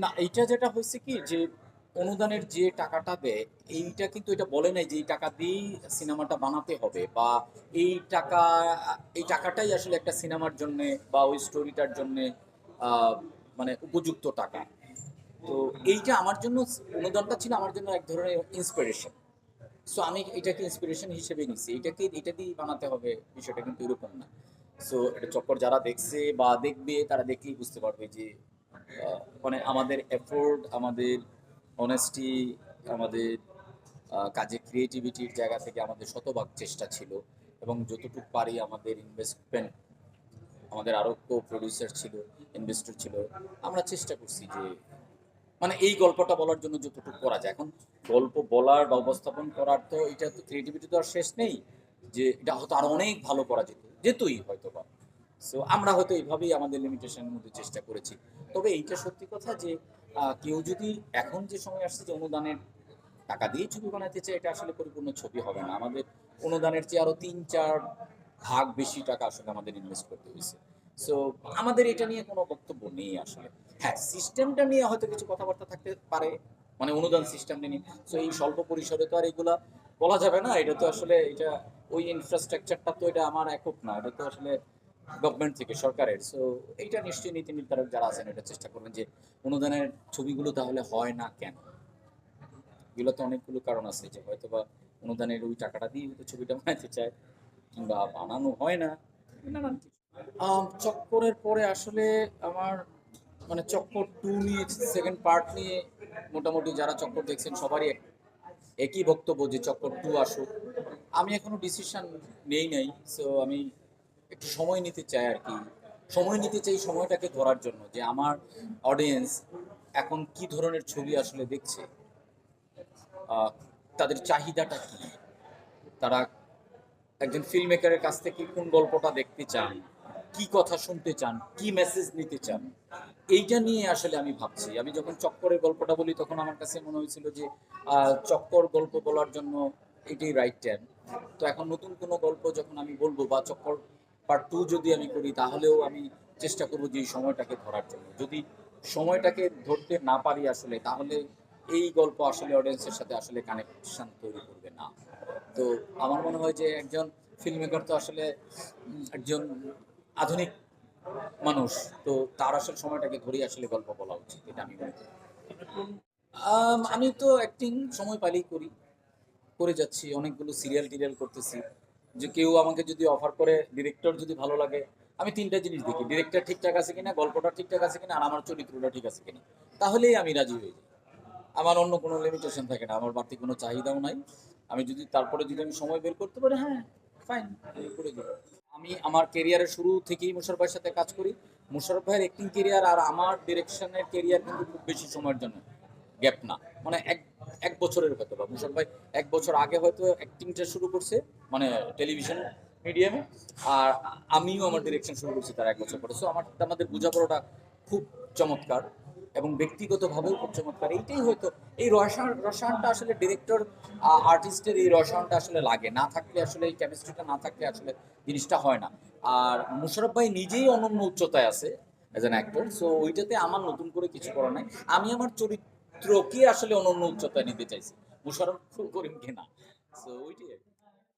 না, এইটা যেটা হয়েছে কি যে অনুদানের যে টাকাটা দেয়, এইটা কিন্তু এটা বলে নাই যে এই টাকা দিয়েই সিনেমাটা বানাতে হবে, বা এই টাকা এই টাকাটাই আসলে একটা সিনেমার জন্য বা ওই স্টোরিটার জন্য মানে উপযুক্ত টাকা। তো এইটা আমার জন্য, অনুদানটা ছিল আমার জন্য এক ধরনের ইন্সপিরেশন। সো আমি এটাকে ইন্সপিরেশন হিসেবে নিচ্ছি, এটাকে এটা দিয়েই বানাতে হবে, বিষয়টা কিন্তু এরকম না। সো এটা চক্কর যারা দেখছে বা দেখবে তারা দেখলেই বুঝতে পারবে যে মানে আমাদের এফোর্ট, আমাদের অনেস্টি, আমাদের কাজে ক্রিয়েটিভিটির জায়গা থেকে আমাদের শতভাগ চেষ্টা ছিল। এবং যতটুকু পারি আমাদের ইনভেস্টমেন্ট, আমাদের আরও কো প্রডিউসার ছিল, ইনভেস্টর ছিল, আমরা চেষ্টা করছি যে মানে এই গল্পটা বলার জন্য যতটুকু করা যায়। এখন গল্প বলার বা উপস্থাপন করার তো এটা তো ক্রিয়েটিভিটি তো আর শেষ নেই, যে এটা হয়তো আরো অনেক ভালো করা যেতই হয়তো বা। সো আমরা হয়তো এইভাবেই আমাদের লিমিটেশনের মধ্যে চেষ্টা করেছি। তবে এইটা সত্যি কথা যে কেউ যদি এখন যে সময় আসছে যে অনুদানের টাকা দিয়ে ছবি বানাতে চায়, এটা আসলে পরিপূর্ণ ছবি হবে না। আমাদের অনুদানের চেয়ে আরো ৩-৪ ভাগ বেশি টাকা আসলে আমাদের ইনভেস্ট করতে হয়েছে। সো আমাদের এটা নিয়ে কোনো বক্তব্য নেই আসলে। হ্যাঁ, সিস্টেমটা নিয়ে হয়তো কিছু কথাবার্তা থাকতে পারে, মানে অনুদান সিস্টেম নিয়ে। সো এই স্বল্প পরিসরে তো আর এগুলা বলা যাবে না। এটা তো আসলে এটা ওই ইনফ্রাস্ট্রাকচারটা তো এটা আমার একক না, এটা তো আসলে গভর্নমেন্ট থেকে, সরকারের। সো এইটা নিশ্চয়ই নীতি নির্ধারক যারা আছেন এটা চেষ্টা করবেন যে অনুদানের ছবিগুলো তাহলে হয় না কেন। এগুলো তো অনেকগুলো কারণ আছে যে হয়তো বা অনুদানের ওই টাকাটা দিয়ে হয়তো ছবিটা বানাতে চায়, কিংবা বানানো হয় না, নানান কিছু। চক্করের পরে আসলে আমার মানে চক্কর 2 নিয়ে, সেকেন্ড পার্ট নিয়ে মোটামুটি যারা চক্কর দেখছেন সবারই একই বক্তব্য যে চক্কর 2 আসুক। আমি এখনো ডিসিশন নেই নাই। সো আমি একটু সময় নিতে চাই আর কি। সময় নিতে চাই সময়টাকে ধরার জন্য যে আমার অডিয়েন্স এখন কি ধরনের ছবি আসলে দেখছে, আহ, তাদের চাহিদাটা কি, তারা একজন ফিল্ম মেকারের কাছ থেকে কোন গল্পটা দেখতে চান, কি কথা শুনতে চান, কি মেসেজ নিতে চান, এইটা নিয়ে আসলে আমি ভাবছি। আমি যখন চক্করের গল্পটা বলি তখন আমার কাছে মনে হয়েছিল যে চক্কর গল্প বলার জন্য এটাই রাইট টাইম। তো এখন নতুন কোনো গল্প যখন আমি বলবো বা চক্কর পার্ট 2 যদি আমি করি, তাহলেও আমি চেষ্টা করবো যে এই সময়টাকে ধরার জন্য। যদি সময়টাকে ধরতে না পারি আসলে, তাহলে এই গল্প আসলে অডিয়েন্সের সাথে আসলে কানেকশন তৈরি করবে না। তো আমার মনে হয় যে একজন ফিল্ম মেকার তো আসলে একজন আধুনিক মানুষ। তো তার আসলে সময়টাকে ধরেই আসলে গল্প বলা উচিত, এটা আমি মনে করি। আমি তো অ্যাক্টিং সময় পাইলেই করি, করে যাচ্ছি। অনেকগুলো সিরিয়াল টিরিয়াল করতেছি। যে কেউ আমাকে যদি অফার করে, ডিরেক্টর যদি ভালো লাগে, আমি ৩টা জিনিস দেখি: ডিরেক্টর ঠিকঠাক আছে কিনা, গল্পটা ঠিকঠাক আছে কিনা, আর আমার চরিত্রটা ঠিক আছে কিনা। তাহলেই আমি রাজি হয়ে যাই। আমার অন্য কোনো লিমিটেশন থাকে না, আমার বাড়তি কোনো চাহিদাও নাই। আমি যদি তারপরে যদি আমি সময় বের করতে পারি, হ্যাঁ, ফাইন, আমি করে দিই। আমি আমার কেরিয়ারের শুরু থেকেই মোশাররফ ভাইয়ের সাথে কাজ করি। মোশাররফ ভাইয়ের অ্যাক্টিং কেরিয়ার আর আমার ডিরেকশনের কেরিয়ার কিন্তু খুব বেশি সময়ের জন্য গ্যাপ না। মানে এক এক বছরের হয়তো বা। মোশাররফ ভাই ১ বছর আগে হয়তো অ্যাক্টিংটা শুরু করছে, মানে টেলিভিশন মিডিয়ামে। আর আমিও আমার ডিরেকশন শুরু করছি তার ১ বছর পরে। সো আমাদের বোঝাপড়াটা খুব চমৎকার, এবং ব্যক্তিগতভাবেও খুব চমৎকার। এইটাই হয়তো এই রসায়নটা আসলে ডিরেক্টর আর্টিস্টের এই রসায়নটা আসলে লাগে, না থাকলে আসলে এই কেমিস্ট্রিটা না থাকলে আসলে জিনিসটা হয় না। আর মুশাররফ ভাই নিজেই অনন্য উচ্চতায় আছে অ্যাজ অ্যান অ্যাক্টর। সো ওইটাতে আমার নতুন করে কিছু করা নাই। আমি আমার চরিত্রকে আসলে অনন্য উচ্চতায় নিতে চাইছি, মুশাররফ করিমকে না। সো ওইটাই আর কি।